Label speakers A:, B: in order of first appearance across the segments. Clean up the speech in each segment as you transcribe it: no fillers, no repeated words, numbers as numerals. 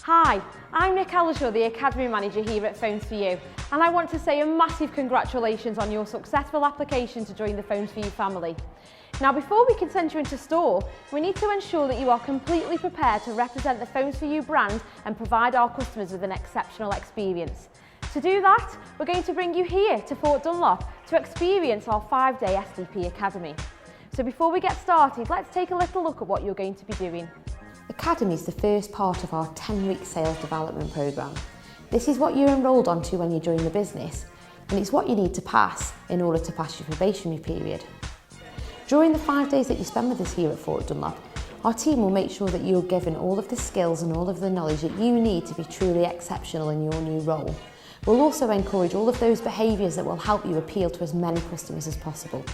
A: Hi, I'm Nick Allishaw, the Academy Manager here at Phones For You, and I want to say a massive congratulations on your successful application to join the Phones For You family. Now, before we can send you into store, we need to ensure that you are completely prepared to represent the Phones For You brand and provide our customers with an exceptional experience. To do that, we're going to bring you here to Fort Dunlop to experience our 5-day SDP Academy. So before we get started, let's take a little look at what you're going to be doing.
B: Academy is the first part of our 10-week sales development programme. This is what you're enrolled onto when you join the business, and it's what you need to pass in order to pass your probationary period. During the 5 days that you spend with us here at Fort Dunlop, our team will make sure that you're given all of the skills and all of the knowledge that you need to be truly exceptional in your new role. We'll also encourage all of those behaviours that will help you appeal to as many customers as possible.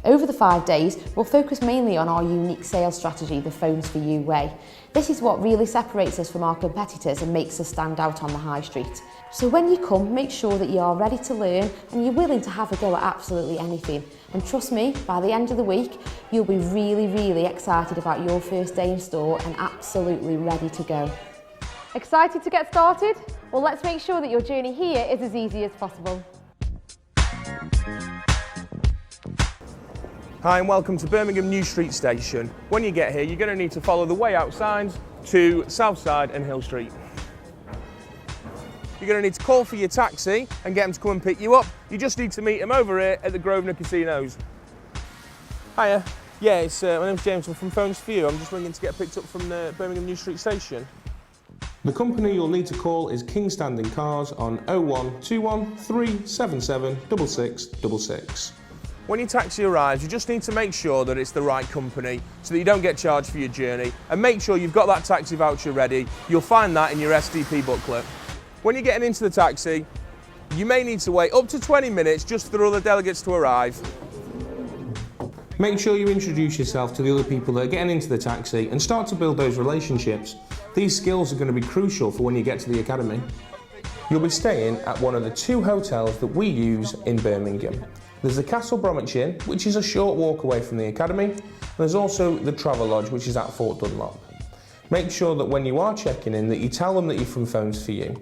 B: Over the 5 days, we'll focus mainly on our unique sales strategy, the Phones For You way. This is what really separates us from our competitors and makes us stand out on the high street. So when you come, make sure that you are ready to learn and you're willing to have a go at absolutely anything. And trust me, by the end of the week, you'll be really excited about your first day in store and absolutely ready to go.
A: Excited to get started? Well, let's make sure that your journey here is as easy as possible.
C: Hi and welcome to Birmingham New Street Station. When you get here, you're going to need to follow the way out signs to Southside and Hill Street. You're going to need to call for your taxi and get them to come and pick you up. You just need to meet them over here at the Grosvenor Casinos. Hiya. Yeah, my name's James. I'm from Phones For You. I'm just ringing to get picked up from the Birmingham New Street Station.
D: The company you'll need to call is King Standing Cars on 0121 377 6666.
C: When your taxi arrives, you just need to make sure that it's the right company so that you don't get charged for your journey, and make sure you've got that taxi voucher ready. You'll find that in your SDP booklet. When you're getting into the taxi, you may need to wait up to 20 minutes just for other delegates to arrive.
D: Make sure you introduce yourself to the other people that are getting into the taxi and start to build those relationships. These skills are going to be crucial for when you get to the academy. You'll be staying at one of the 2 hotels that we use in Birmingham. There's the Castle Bromwich Inn, which is a short walk away from the academy, and there's also the Travelodge, which is at Fort Dunlop. Make sure that when you are checking in that you tell them that you're from Phones For You.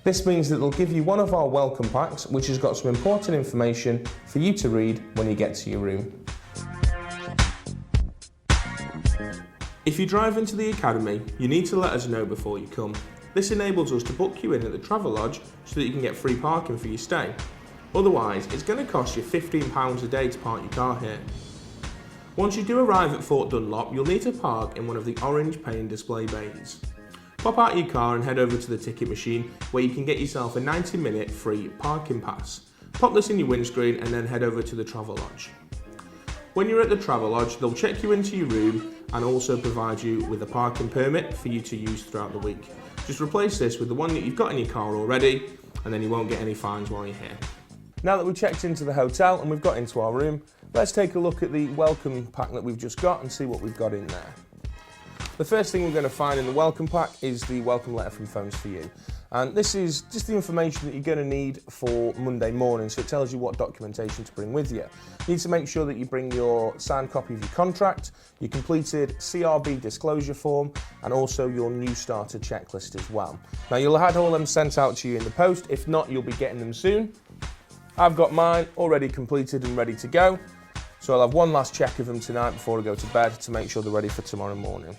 D: This means that they'll give you one of our welcome packs, which has got some important information for you to read when you get to your room. If you drive into the academy, you need to let us know before you come. This enables us to book you in at the Travelodge so that you can get free parking for your stay. Otherwise, it's going to cost you £15 a day to park your car here. Once you do arrive at Fort Dunlop, you'll need to park in one of the orange pane display bays. Pop out your car and head over to the ticket machine where you can get yourself a 90-minute free parking pass. Pop this in your windscreen and then head over to the Travelodge. When you're at the Travelodge, they'll check you into your room and also provide you with a parking permit for you to use throughout the week. Just replace this with the one that you've got in your car already, and then you won't get any fines while you're here.
C: Now that we've checked into the hotel and we've got into our room, let's take a look at the welcome pack that we've just got and see what we've got in there. The first thing we're going to find in the welcome pack is the welcome letter from Phones For You. And this is just the information that you're going to need for Monday morning, so it tells you what documentation to bring with you. You need to make sure that you bring your signed copy of your contract, your completed CRB disclosure form, and also your new starter checklist as well. Now, you'll have had all them sent out to you in the post. If not, you'll be getting them soon. I've got mine already completed and ready to go, so I'll have one last check of them tonight before I go to bed to make sure they're ready for tomorrow morning.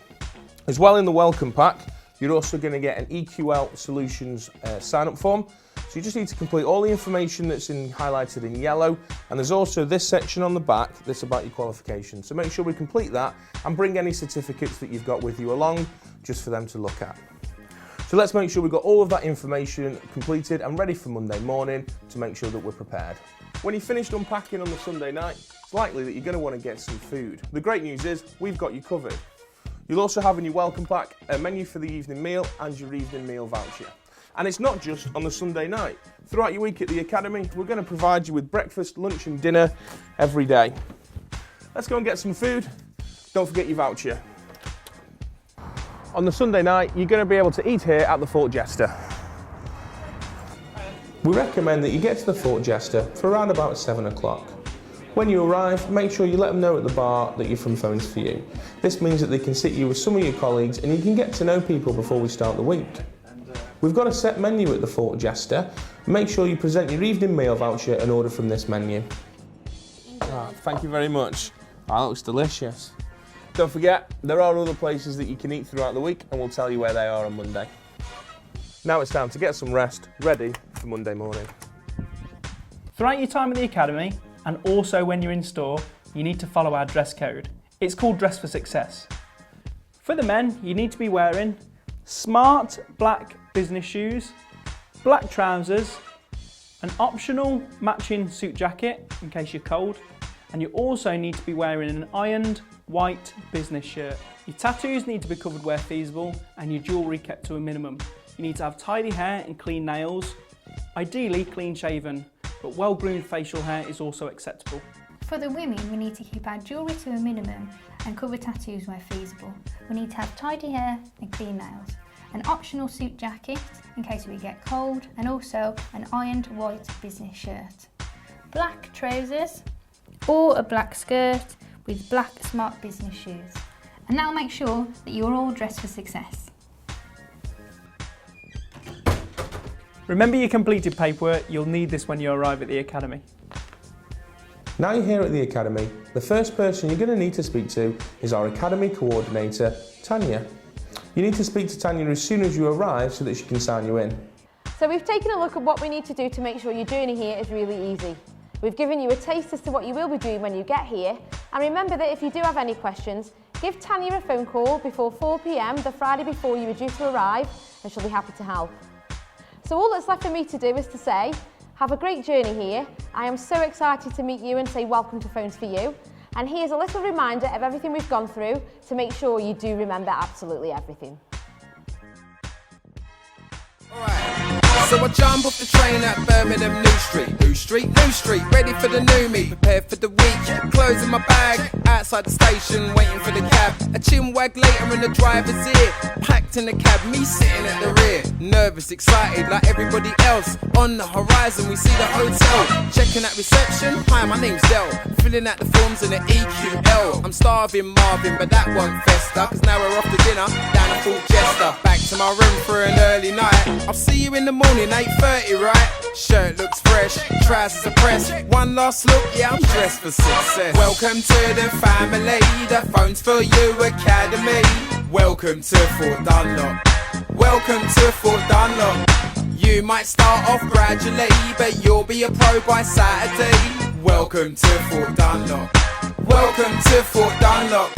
C: As well, in the welcome pack, you're also going to get an EQL Solutions sign-up form. So you just need to complete all the information that's highlighted in yellow, and there's also this section on the back that's about your qualifications. So make sure we complete that and bring any certificates that you've got with you along just for them to look at. So let's make sure we've got all of that information completed and ready for Monday morning to make sure that we're prepared. When you've finished unpacking on the Sunday night, it's likely that you're going to want to get some food. The great news is we've got you covered. You'll also have in your welcome pack a menu for the evening meal and your evening meal voucher. And it's not just on the Sunday night. Throughout your week at the Academy, we're going to provide you with breakfast, lunch and dinner every day. Let's go and get some food. Don't forget your voucher. On the Sunday night, you're going to be able to eat here at the Fort Jester.
D: We recommend that you get to the Fort Jester for around about 7 o'clock.
C: When you arrive, make sure you let them know at the bar that you're from Phones For You. This means that they can sit you with some of your colleagues and you can get to know people before we start the week. We've got a set menu at the Fort Jester. Make sure you present your evening meal voucher and order from this menu. Thank you very much. That looks delicious. Don't forget, there are other places that you can eat throughout the week and we'll tell you where they are on Monday. Now it's time to get some rest, ready for Monday morning.
E: Throughout your time at the Academy, and also when you're in store, you need to follow our dress code. It's called Dress for Success. For the men, you need to be wearing smart black business shoes, black trousers, an optional matching suit jacket in case you're cold, and you also need to be wearing an ironed white business shirt. Your tattoos need to be covered where feasible and your jewellery kept to a minimum. You need to have tidy hair and clean nails, ideally clean shaven, but well-groomed facial hair is also acceptable.
F: For the women, we need to keep our jewellery to a minimum and cover tattoos where feasible. We need to have tidy hair and clean nails, an optional suit jacket in case we get cold, and also an ironed white business shirt. Black trousers or a black skirt with black smart business shoes. And that'll make sure that you're all dressed for success.
E: Remember your completed paperwork, you'll need this when you arrive at the Academy.
C: Now you're here at the Academy, the first person you're going to need to speak to is our Academy Coordinator, Tanya. You need to speak to Tanya as soon as you arrive so that she can sign you in.
A: So we've taken a look at what we need to do to make sure your journey here is really easy. We've given you a taste as to what you will be doing when you get here, and remember that if you do have any questions, give Tanya a phone call before 4 p.m. the Friday before you are due to arrive and she'll be happy to help. So all that's left for me to do is to say, have a great journey here. I am so excited to meet you and say welcome to Phones For You. And here's a little reminder of everything we've gone through to make sure you do remember absolutely everything.
G: So I jump off the train at Birmingham New Street, ready for the new me, prepared for the week, clothes in my bag, outside the station, waiting for the cab, a chin wag later in the driver's ear, packed in the cab, me sitting at the rear, nervous, excited like everybody else, on the horizon we see the hotel, checking at reception, hi my name's Del, filling out the forms in the EQL, I'm starving Marvin but that won't fester, cause now we're off to dinner, down the Fort Jester, back to my room for an early night, I'll see you in the morning, 8:30, right? Shirt looks fresh, trousers are pressed. One last look, yeah, I'm dressed for success. Welcome to the family, the Phones For You Academy. Welcome to Fort Dunlop. Welcome to Fort Dunlop. You might start off gradually, but you'll be a pro by Saturday. Welcome to Fort Dunlop. Welcome to Fort Dunlop.